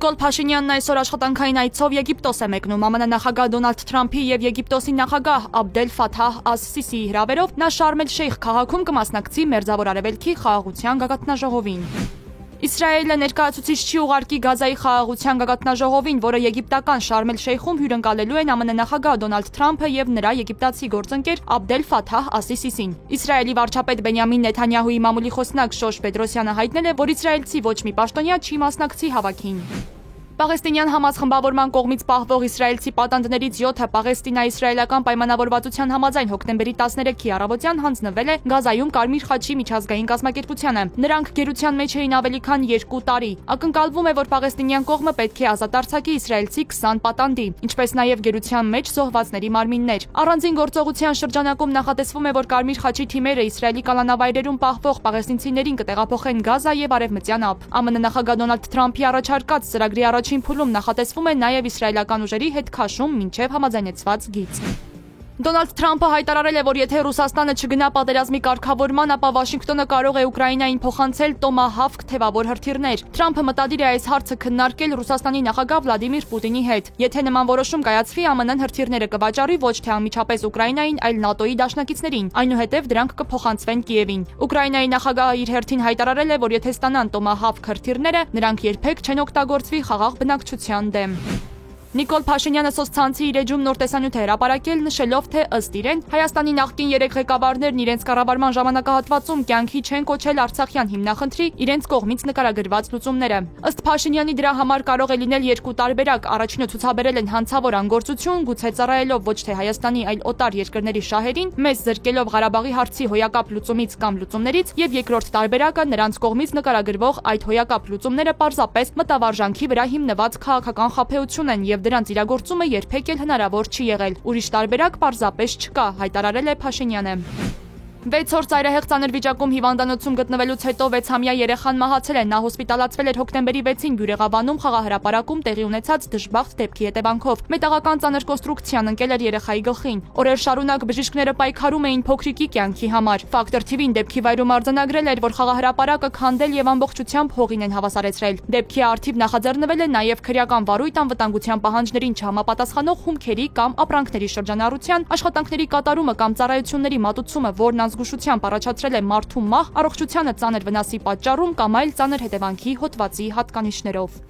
Նիկոլ Փաշինյանն այսօր աշխատանքային այցով Եգիպտոս է մեկնում։ ԱՄՆ նախագահ Դոնալդ Թրամփի եւ Եգիպտոսի նախագահ Աբդել Ֆաթահ Աս-Սիսիի հրավերով նա Շարմ էլ-Շեյխ քաղաքում կմասնակցի Մերձավոր Արևելքի խաղաղության գագաթնաժողովին։ Իսրայելը ներկայացուցիչ չի ուղարկի Գազայի խաղաղության գագաթնաժողովին, որը եգիպտական Շարմ էլ-Շեյխում հյուրընկալելու են ԱՄՆ նախագահ Դոնալդ Թրամփը եւ նրա եգիպտացի գործընկեր Աբդել Ֆաթահ Աս-Սիսին։ Իսրայելի վարչապետ Բենյամին Նեթանյահուի մամուլի խոսնակ Շոշ Պետրոսյանը հայտնել է, որ իսրայելցի ոչ մի պաշտոնյա չի մասնակցի հավաքին։ Պաղեստինյան Համաս խմբավորման կողմից պահվող իսրայելցի պատանդներից 7-ը Պաղեստինա-իսրայելական պայմանավորվածության համաձայն հոկտեմբերի 13-ի առավոտյան հանձնվել է Գազայում Կարմիր խաչի միջազգային կազմակերպությանը։ Նրանք գերության մեջ էին ավելի քան 2 տարի։ Ակնկալվում է, որ պաղեստինյան կողմը պետք է ազատ արձակի իսրայելցի 20 պատանդի, ինչպես նաև գերության մեջ զոհվածների մարմիններ։ Առանձին գործողության շրջանակում նախատեսվում է, որ Կարմիր խաչի թիմերը Իսրայելի կալանավայրերում պահվող պաղեստինցիներին կտեղափոխեն Գազա եւ Արևմտյան Ափ։ ԱՄՆ նախագահ Դոնալդ Թրամփի առաջարկած ծրագրի առաջին փուլում նախատեսվում է նաև իսրայելական ուժերի հետ քաշում մինչև համաձայնեցված գիծ։ Դոնալդ Թրամփը հայտարարել է, որ եթե Ռուսաստանը չգնա պատերազմի կարգավորման, ապա Վաշինգտոնը կարող է Ուկրաինային փոխանցել Տոմահավք թևավոր հրթիռներ։ Թրամփը մտադիր է այս հարցը քննարկել Ռուսաստանի նախագահ Վլադիմիր Պուտինի հետ։ Եթե նման որոշում կայացվի, ԱՄՆ-ն հրթիռները կվաճառի ոչ թե անմիջապես Ուկրաինային, այլ ՆԱՏՕ-ի դաշնակիցներին, այնուհետև դրանք կփոխանցվեն Կիևին։ Ուկրաինայի նախագահը իր հերթին հայտարարել է, որ եթե ստանան Տոմահավք հրթիռները, նրանք երբեք չեն օգտագործվի խաղաղ բնակչության դեմ։ Նիկոլ Փաշինյանը սոցցանցի իր էջում նոր տեսանյութ է հրապարակել, նշելով, թե ըստ իրեն Հայաստանի նախկին 3 ղեկավարներն իրենց կառավարման ժամանակահատվածում կյանքի չեն կոչել Արցախյան հիմնախնդրի իրենց կողմից նկարագրված լուծումները։ Ըստ Փաշինյանի դրա համար կարող է լինել 2 տարբերակ։ Առաջինը ցուցաբերել են հանցավոր անգործություն, գուցե ծառայելով ոչ թե Հայաստանի, այլ օտար երկրների շահերին, մեզ զրկելով Ղարաբաղի հարցի հոյակապ լուծումից կամ լուծումներից, եւ երկրորդ տարբերակը նրանց կողմից նկարագրվող այդ հոյակապ լուծումները պարզապես մտավարժանքի վրա հիմնված քաղաքական խաբեություն են եւ դրանց իրագործումը երբեք էլ հնարավոր չի եղել։ Ուրիշ տարբերակ պարզապես չկա, հայտարարել է Փաշինյանը։ 6 օր ծայրահեղ ծանր վիճակում հիվանդանոցում գտնվելուց հետո 6-ամյա երեխան մահացել է։ Նա հոսպիտալացվել էր հոկտեմբերի 6-ին Բյուրեղաբանում խաղահրապարակում տեղի ունեցած դժբախտ դեպքի հետևանքով։ Մետաղական ծանր կոնստրուկցիան ընկել էր երեխայի գլխին։ Օրեր շարունակ բժիշկները պայքարում էին փոքրիկի կյանքի համար։ Ֆակտոր TV-ն դեպքի վայրում արձանագրել էր, որ խաղահրապարակը քանդել եւ ամբողջությամբ հողին են հավասարեցրել։ Դեպքի առթիվ նախաձեռնվել է նաեւ քրեական վարույթ անվտանգության պահանջներին չհամապատասխանող հումքերի կամ ապրանքների շրջանառության, աշխատանքների կատարումը կամ ծառայությունների մատուցումը, որն զգուշությամբ առաջացրել է մարդու մահ, առողջությանը ծանր վնասի պատճառում կամ այլ ծանր հետևանքի հոդվածի հատկանիշներով։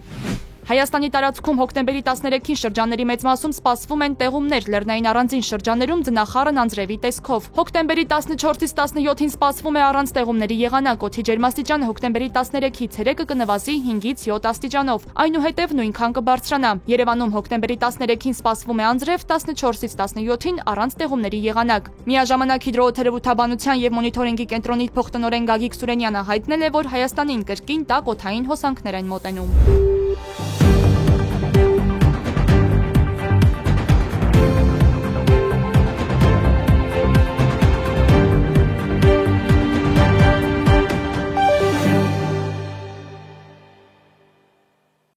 Հայաստանի տարածքում հոկտեմբերի 13-ին շրջանների մեծ մասում սպասվում են տեղումներ, լեռնային առանձին շրջաներում ձնախառն անձրևի տեսքով։ Հոկտեմբերի 14-ից 17-ին սպասվում է առանց տեղումների եղանակ, օդի ջերմաստիճանը հոկտեմբերի 13-ի ցերեկը կնվազի 5-ից 7 աստիճանով, այնուհետև նույնքան կբարձրանա։ Երևանում հոկտեմբերի 13-ին սպասվում է անձրև, 14-ից 17-ին առանց տեղումների եղանակ։ Միաժամանակ հիդրոթերապևտաբանության եւ մոնիթորինգի կենտրոնի փոխտնօրեն Գագիկ Սուրենյանը հայտնել է, որ Հայաստանին կրկին տաք օդային հոսանքներ են մոտենում։